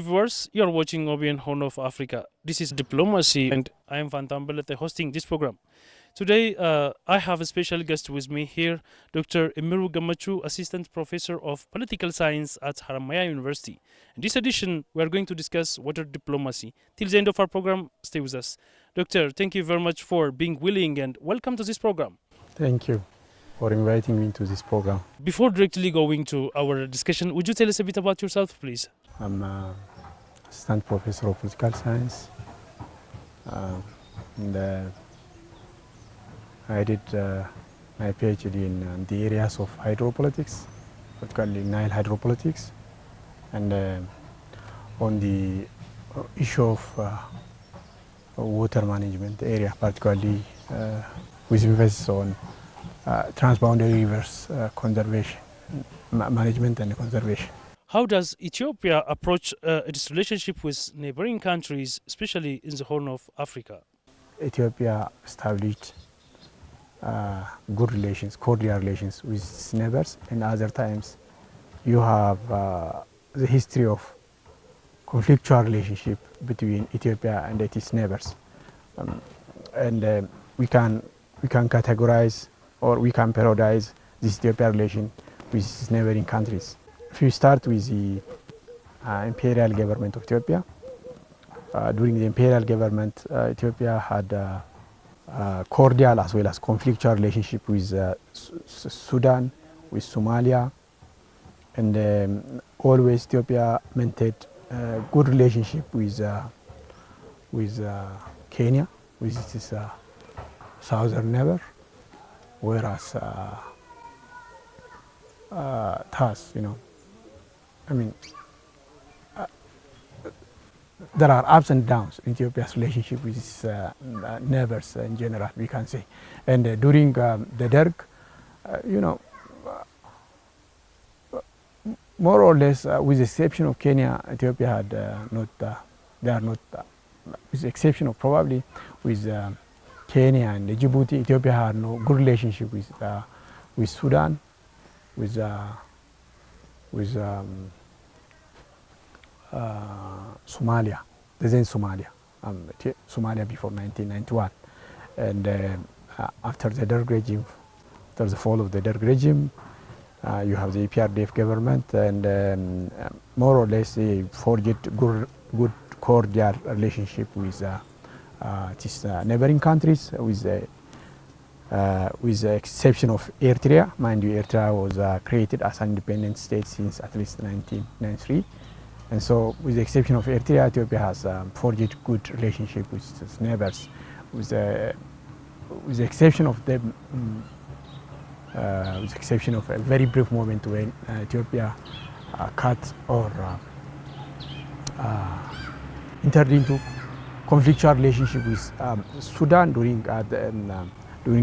Viewers, you are watching OBN Horn of Africa. This is Diplomacy, and I am Fantambelete hosting this program. Today, I have a special guest with me here, Dr. Emiru Gamachu, Assistant Professor of Political Science at Haramaya University. In this edition, we are going to discuss water diplomacy. Till the end of our program, stay with us. Doctor, thank you very much for being willing and welcome to this program. Thank you for inviting me to this program. Before directly going to our discussion, would you tell us a bit about yourself, please? I'm Assistant Professor of Political Science, and I did my PhD in the areas of hydropolitics, particularly Nile hydropolitics, and on the issue of water management area, particularly with emphasis on transboundary rivers conservation, management and conservation. How does Ethiopia approach its relationship with neighboring countries, especially in the Horn of Africa? Ethiopia established good relations, cordial relations with its neighbors, and other times you have the history of conflictual relationship between Ethiopia and its neighbors, and we can categorize or we can periodize this Ethiopia relation with its neighboring countries. If you start with the imperial government of Ethiopia, during the imperial government, Ethiopia had a cordial as well as conflictual relationship with Sudan, with Somalia, and always Ethiopia maintained a good relationship with Kenya, which is its southern neighbor, whereas thus, I mean, there are ups and downs in Ethiopia's relationship with its neighbors in general, we can say. And during the DERG, more or less, with the exception of Kenya, Ethiopia had they are not, with the exception of probably with Kenya and Djibouti, Ethiopia had no good relationship with Sudan, with Somalia, the then Somalia, Somalia before 1991, and after the Derg regime, after the fall of the Derg regime, you have the EPRDF government, and more or less they forged good cordial relationship with its neighboring countries, with the exception of Eritrea. Mind you, Eritrea was created as an independent state since at least 1993. And so, with the exception of Eritrea, Ethiopia has forged good relationship with its neighbors, with the exception of them, with the exception of a very brief moment when Ethiopia cut or entered into conflictual relationship with Sudan during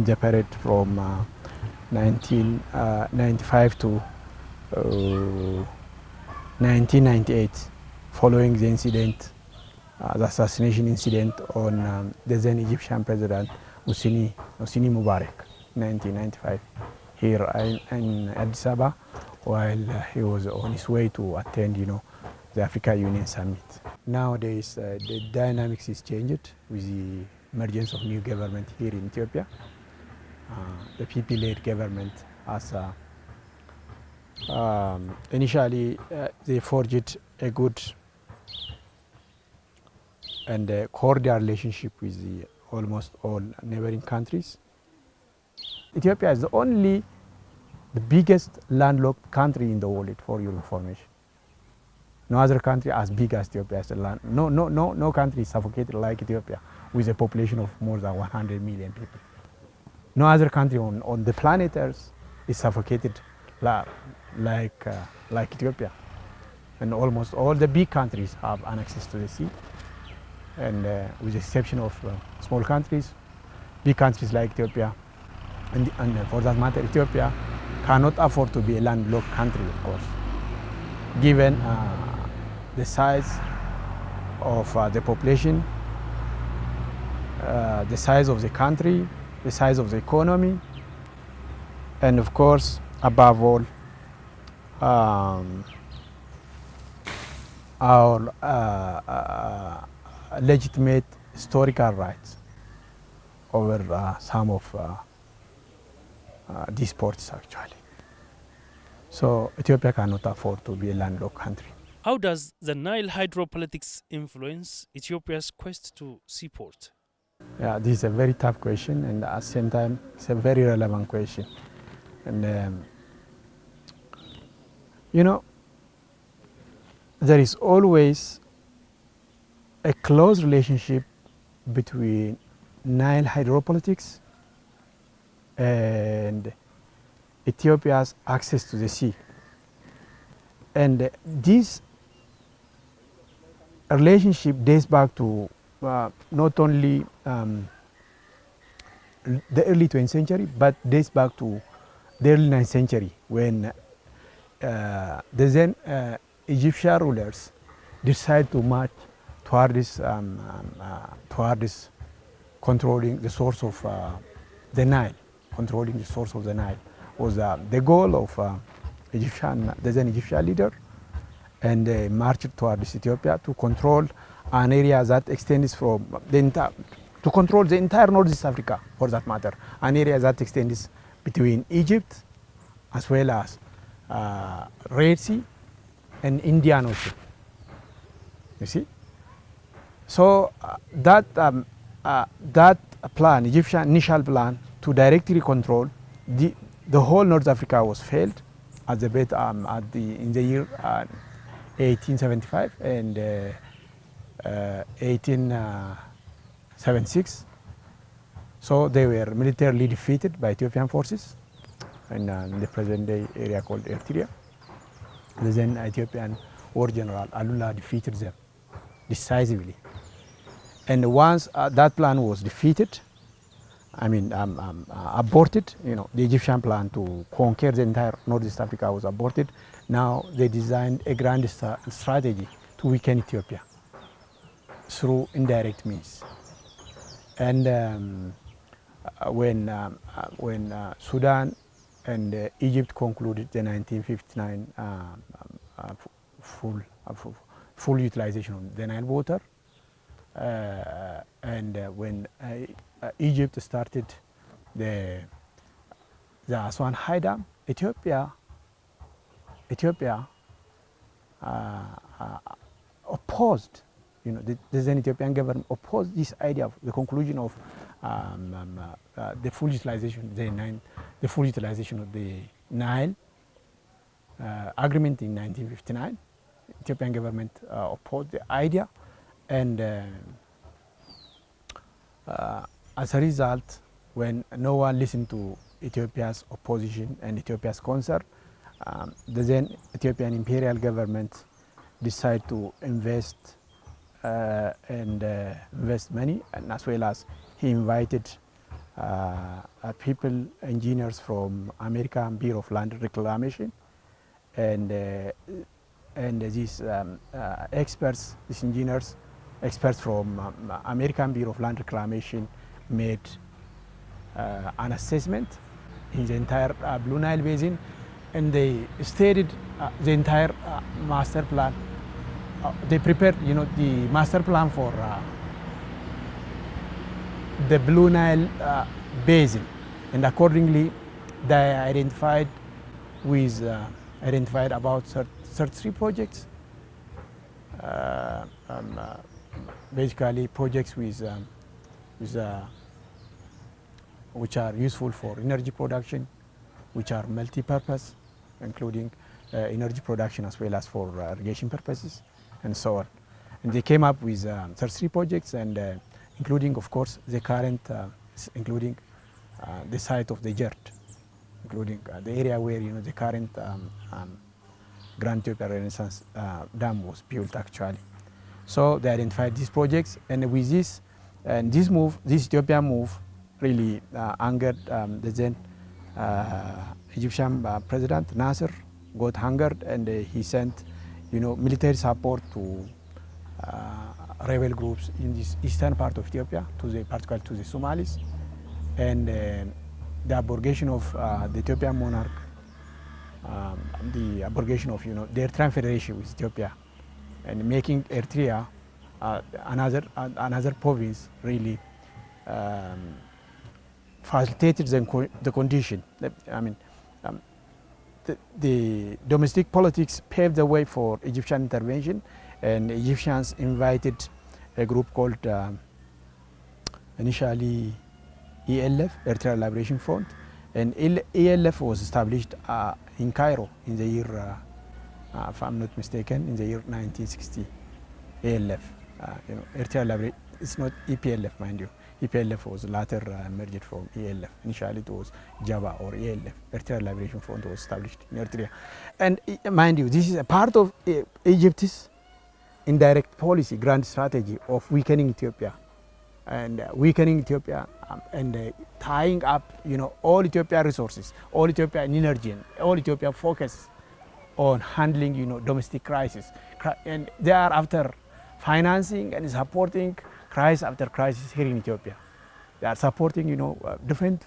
the period from 1995 to 1998, following the incident, the assassination incident on the then Egyptian president Hosni Mubarak, 1995, here in Addis Ababa, while he was on his way to attend, the Africa Union Summit. Nowadays, the dynamics is changed with the emergence of new government here in Ethiopia. The PP-led government has initially they forged a good and a cordial relationship with almost all neighboring countries. Ethiopia is the biggest landlocked country in the world, for your information. No other country as big as Ethiopia is a land. No country is suffocated like Ethiopia with a population of more than 100 million people. No other country on the planet Earth is suffocated like Ethiopia. And almost all the big countries have an access to the sea. And with the exception of small countries, big countries like Ethiopia, and for that matter, Ethiopia cannot afford to be a landlocked country, of course, given the size of the population, the size of the country, the size of the economy, and of course, above all, our legitimate historical rights over some of these ports actually. So Ethiopia cannot afford to be a landlocked country. How does the Nile hydropolitics influence Ethiopia's quest to seaport? Yeah, this is a very tough question, and at the same time, it's a very relevant question. And you know, there is always a close relationship between Nile hydropolitics and Ethiopia's access to the sea. And this relationship dates back to not only the early 20th century, but dates back to the early 9th century when the then Egyptian rulers decided to march towards controlling the source of the Nile. Controlling the source of the Nile was the goal of the then Egyptian leader, and they marched towards Ethiopia to control an area that extends from the entire, to control the entire Northeast Africa, for that matter, an area that extends between Egypt as well as Red Sea and Indian Ocean. You see, so that plan, Egyptian initial plan to directly control the whole North Africa was failed at the in the year 1875 and 1876. So they were militarily defeated by Ethiopian forces in the present day area called Eritrea. The then Ethiopian war general Alula defeated them decisively. And once that plan was defeated, aborted, the Egyptian plan to conquer the entire Northeast Africa was aborted. Now they designed a grand strategy to weaken Ethiopia through indirect means. And when Sudan and Egypt concluded the 1959 full utilization of the Nile water, and when Egypt started the Aswan High Dam, Ethiopia opposed, the then Ethiopian government opposed this idea of the conclusion of the full utilization of the Nile agreement in 1959. Ethiopian government opposed the idea, and as a result, when no one listened to Ethiopia's opposition and Ethiopia's concern, the then Ethiopian imperial government decided to invest money, and as well as he invited people, engineers from American Bureau of Land Reclamation, and these experts, these engineers, experts from American Bureau of Land Reclamation made an assessment in the entire Blue Nile Basin, and they stated the entire master plan. They prepared, the master plan for the Blue Nile Basin, and accordingly, they identified about 33 projects. Basically, projects which are useful for energy production, which are multi-purpose, including energy production as well as for irrigation purposes, and so on. And they came up with 33 projects, and including, of course, the current, including the site of the GERD, including the area where the current Grand Ethiopian Renaissance Dam was built actually. So they identified these projects, and with this Ethiopian move really angered the then Egyptian President Nasser, got angered, and he sent military support to rebel groups in this eastern part of Ethiopia, particularly to the Somalis, and the abrogation of the Ethiopian monarch, the abrogation of the Eritrean Federation with Ethiopia, and making Eritrea another province really facilitated the condition. I mean, um, the domestic politics paved the way for Egyptian intervention, and Egyptians invited a group called initially ELF, Eritrea Liberation Front, and ELF was established in Cairo in the year, if I'm not mistaken, in the year 1960. ELF, Eritrea Liberation, it's not EPLF, mind you. EPLF was later merged from ELF. Initially it was Java or ELF, Eritrea Liberation Front was established in Eritrea. And mind you, this is a part of Egypt's indirect policy, grand strategy of weakening Ethiopia. And weakening Ethiopia and tying up, all Ethiopian resources, all Ethiopian energy, all Ethiopian focus on handling, domestic crisis. And they are after financing and supporting crisis after crisis here in Ethiopia. They are supporting, different,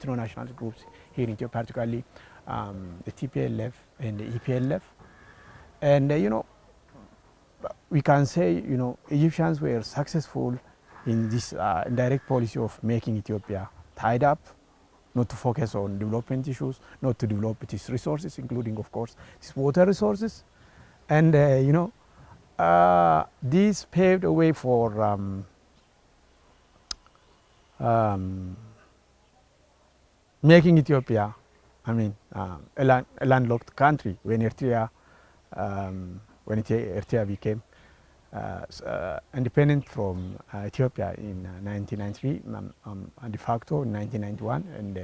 international groups here in Ethiopia, particularly the TPLF and the EPLF. And, we can say, Egyptians were successful in this indirect policy of making Ethiopia tied up, not to focus on development issues, not to develop its resources, including, of course, its water resources. And, this paved a way for making Ethiopia, a landlocked country when Eritrea became independent from Ethiopia in 1993, de facto in 1991, and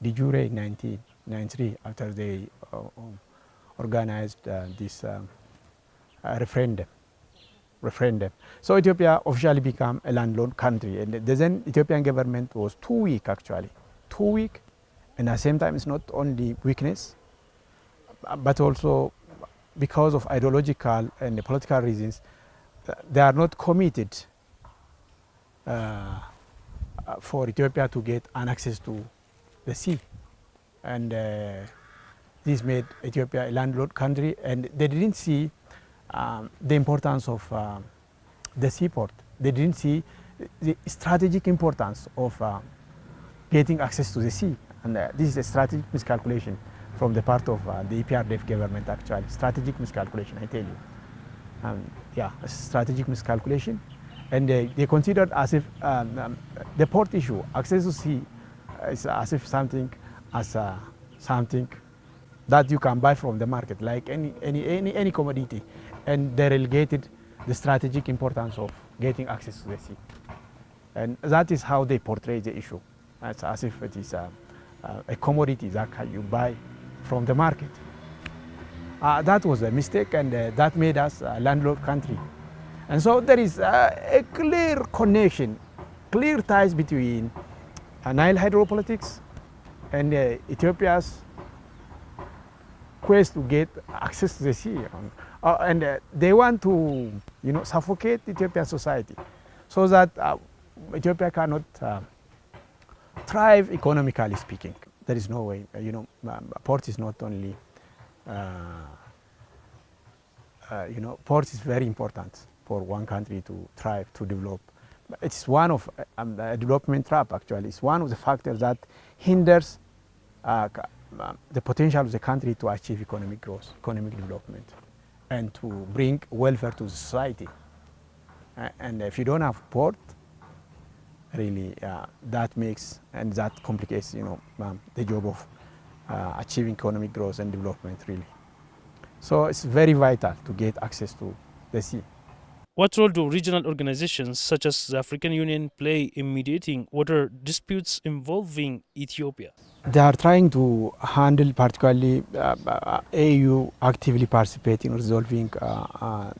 de jure in 1993 after they organized this referendum. So Ethiopia officially became a landlocked country, and the then Ethiopian government was too weak, actually, too weak, and at the same time it's not only weakness, but also because of ideological and political reasons, they are not committed for Ethiopia to get an access to the sea. And this made Ethiopia a landlocked country, and they didn't see the importance of the seaport. They didn't see the strategic importance of getting access to the sea. And this is a strategic miscalculation from the part of the EPRDF government, actually. Strategic miscalculation, I tell you. A strategic miscalculation. And they considered as if the port issue, access to sea, is as if something that you can buy from the market, like any commodity. And they relegated the strategic importance of getting access to the sea. And that is how they portray the issue, as if it is a commodity that you buy from the market. That was a mistake, and that made us a landlocked country. And so there is a clear connection, clear ties between Nile hydropolitics and Ethiopia's quest to get access to the sea. And they want to, suffocate Ethiopian society so that Ethiopia cannot thrive economically speaking. There is no way, port is not only, port is very important for one country to thrive, to develop. It's one of a development trap, actually. It's one of the factors that hinders the potential of the country to achieve economic growth, economic development, and to bring welfare to society. And if you don't have port, really, that makes and that complicates, the job of achieving economic growth and development, really. So it's very vital to get access to the sea. What role do regional organizations such as the African Union play in mediating water disputes involving Ethiopia? They are trying to handle, particularly AU actively participating in resolving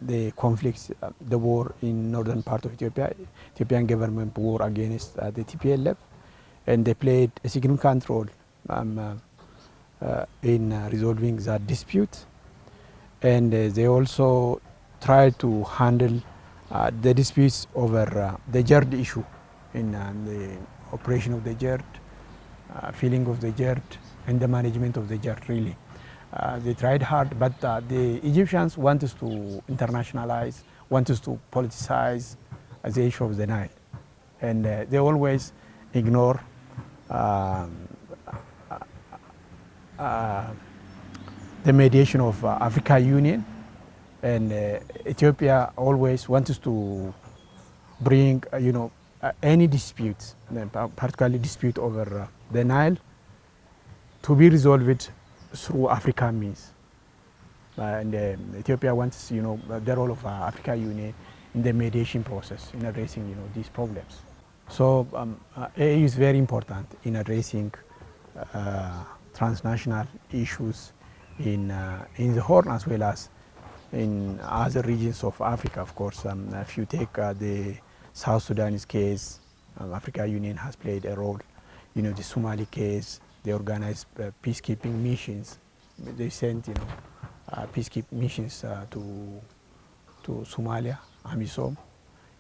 the conflicts, the war in northern part of Ethiopia, Ethiopian government war against the TPLF, and they played a significant role in resolving that dispute. And they also try to handle the disputes over the GERD issue in the operation of the GERD, filling of the GERD, and the management of the GERD, really. They tried hard, but the Egyptians want us to internationalize, want us to politicize the issue of the Nile. And they always ignore um, uh, the mediation of Africa Union, and Ethiopia always wants us to bring, any dispute, particularly dispute over the Nile, to be resolved through African means. And Ethiopia wants, the role of Africa Union in the mediation process in addressing, these problems. So AU is very important in addressing transnational issues in the Horn as well as in other regions of Africa. Of course, if you take the South Sudanese case, Africa Union has played a role. The Somali case, they organized peacekeeping missions. They sent, peacekeeping missions to Somalia, AMISOM.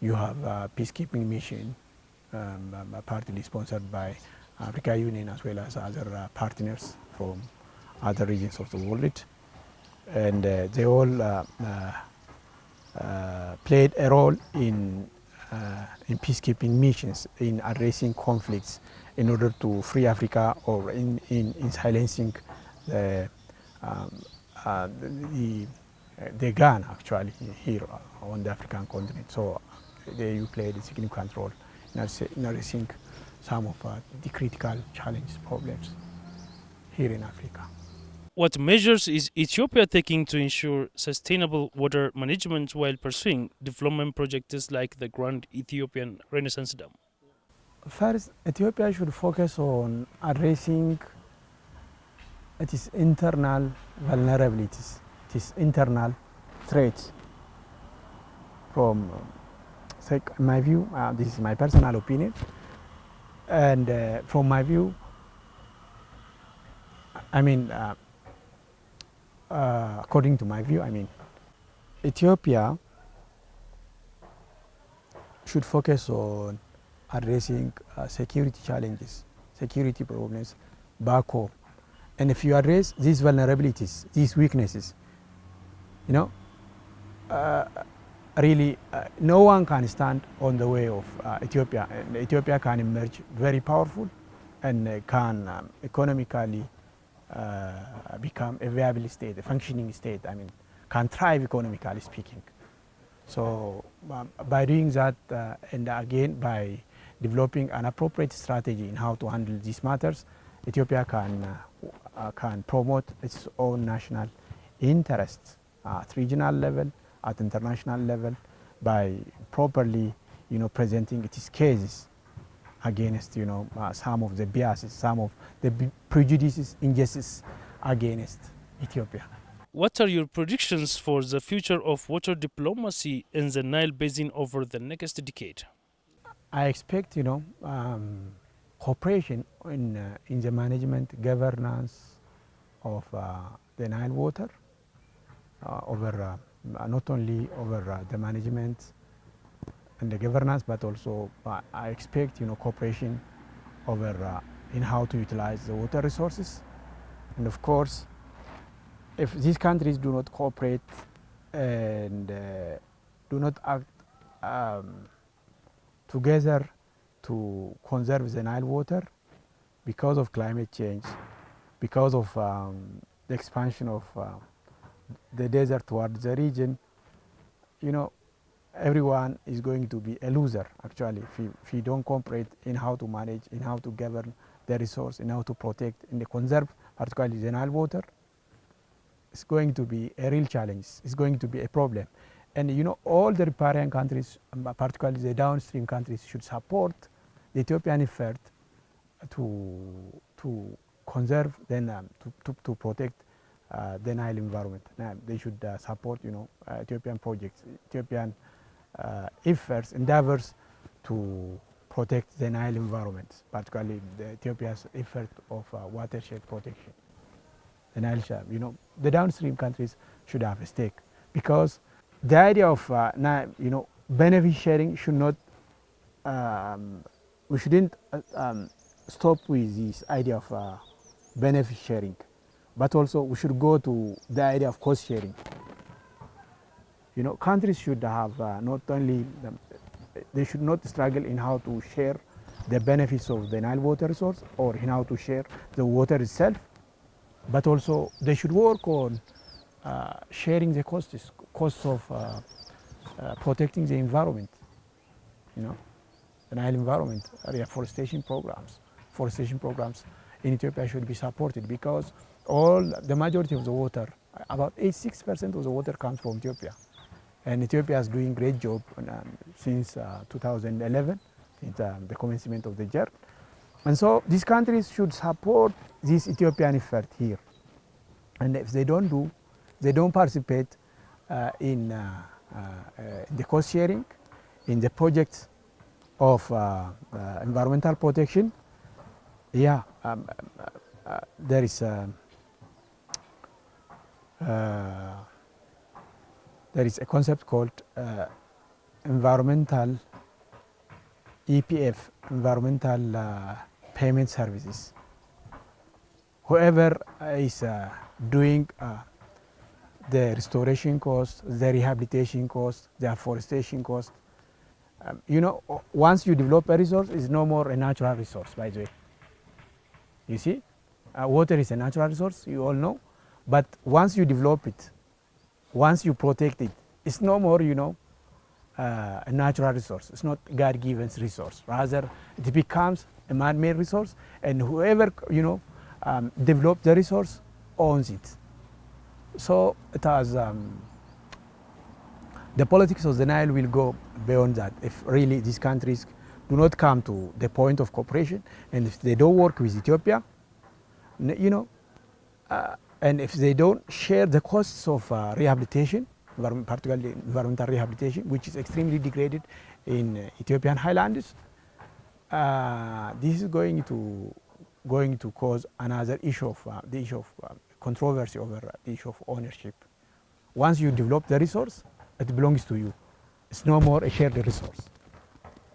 You have a peacekeeping mission partly sponsored by Africa Union as well as other partners from other regions of the world. And they all played a role in peacekeeping missions, in addressing conflicts in order to free Africa, or in silencing the gun actually here on the African continent. So the EU played a significant role in addressing some of the critical challenges, problems here in Africa. What measures is Ethiopia taking to ensure sustainable water management while pursuing development projects like the Grand Ethiopian Renaissance Dam? First, Ethiopia should focus on addressing its internal vulnerabilities, its internal threats. From my view, this is my personal opinion, and from my view, according to my view, Ethiopia should focus on addressing security challenges, security problems back home. And if you address these vulnerabilities, these weaknesses, really no one can stand on the way of Ethiopia. And Ethiopia can emerge very powerful and can economically become a viable state, a functioning state, can thrive economically speaking. So by doing that, and again by developing an appropriate strategy in how to handle these matters, Ethiopia can promote its own national interests at regional level, at international level, by properly, presenting its cases against, some of the biases, some of the prejudices, injustices against Ethiopia. What are your predictions for the future of water diplomacy in the Nile Basin over the next decade? I expect, cooperation in the management, governance of the Nile water, over not only over the management and the governance, but also I expect, cooperation over in how to utilize the water resources. And of course, if these countries do not cooperate and do not act together to conserve the Nile water, because of climate change, because of the expansion of the desert towards the region, everyone is going to be a loser actually if we don't cooperate in how to manage, in how to govern the resource, in how to protect and conserve, particularly the Nile water. It's going to be a real challenge. It's going to be a problem. And all the riparian countries, particularly the downstream countries, should support the Ethiopian effort to conserve, then to protect the Nile environment. They should support, Ethiopian projects, Ethiopian efforts, endeavors to protect the Nile environment, particularly Ethiopia's effort of watershed protection. The Nile, the downstream countries should have a stake, because the idea of benefit sharing should not. We shouldn't stop with this idea of benefit sharing. but also we should go to the idea of cost sharing. You know, countries should have not only, they should not struggle in how to share the benefits of the Nile water resource or in how to share the water itself, but also they should work on sharing the costs of protecting the environment, you know, the Nile environment, reforestation programs. Forestation programs in Ethiopia should be supported because the majority of the water, about 86% of the water comes from Ethiopia. And Ethiopia is doing a great job since 2011, since the commencement of the GERD. And so these countries should support this Ethiopian effort here. And if they don't participate in the cost sharing, in the projects of environmental protection, there is a concept called environmental EPF, environmental payment services. Whoever is doing the restoration cost, the rehabilitation cost, the afforestation cost, you know, once you develop a resource, it's no more a natural resource, by the way. You see, water is a natural resource, you all know, but once you develop it, once you protect it, it's no more, you know, a natural resource. It's not God-given resource. Rather, it becomes a man-made resource, and whoever, you know, develop the resource owns it. So it has, the politics of the Nile will go beyond that if really these countries do not come to the point of cooperation, and if they don't work with Ethiopia, you know, and if they don't share the costs of rehabilitation, particularly environmental rehabilitation, which is extremely degraded in Ethiopian highlands, this is going to cause another issue of the issue of controversy over the issue of ownership. Once you develop the resource, it belongs to you. It's no more a shared resource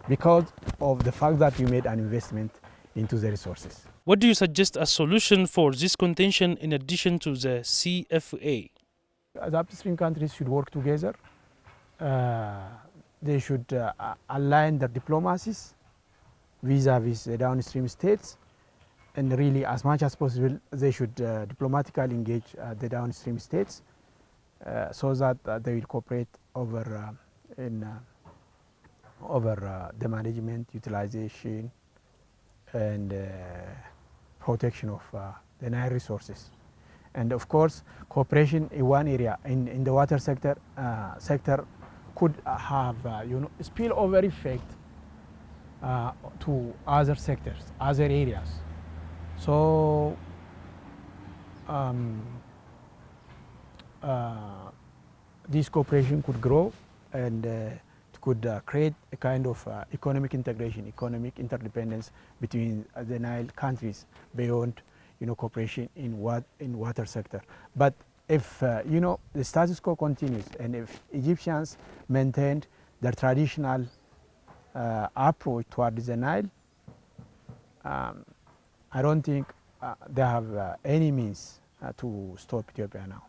because of the fact that you made an investment into the resources. What do you suggest as solution for this contention in addition to the CFA? The upstream countries should work together. They should align their diplomacies vis-a-vis the downstream states, and really, as much as possible, they should diplomatically engage the downstream states so that they will cooperate over the management, utilization, and protection of the Nile resources. And of course, cooperation in one area, in the water sector, could have you know, spillover effect to other sectors, other areas. So this cooperation could grow, and it could create a kind of economic integration, economic interdependence between the Nile countries beyond, you know, cooperation in water sector. But if you know, the status quo continues, and if Egyptians maintained their traditional approach towards the Nile, I don't think they have any means to stop Ethiopia now.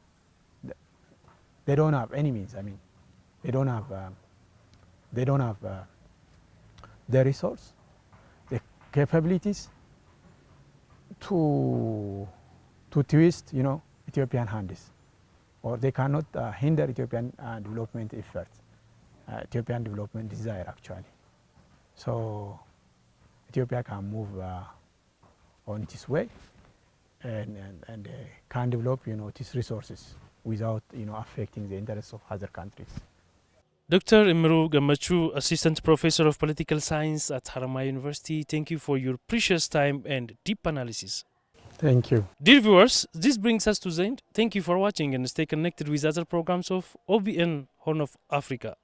They don't have any means. I mean, they don't have the resource, the capabilities to twist, you know, Ethiopian hands, or they cannot hinder Ethiopian development efforts, Ethiopian development desire actually. So Ethiopia can move on its way and can develop, you know, its resources without, you know, affecting the interests of other countries. Dr. Imiru Gamachu, Assistant Professor of Political Science at Haramaya University, thank you for your precious time and deep analysis. Thank you. Dear viewers, this brings us to the end. Thank you for watching, and stay connected with other programs of OBN Horn of Africa.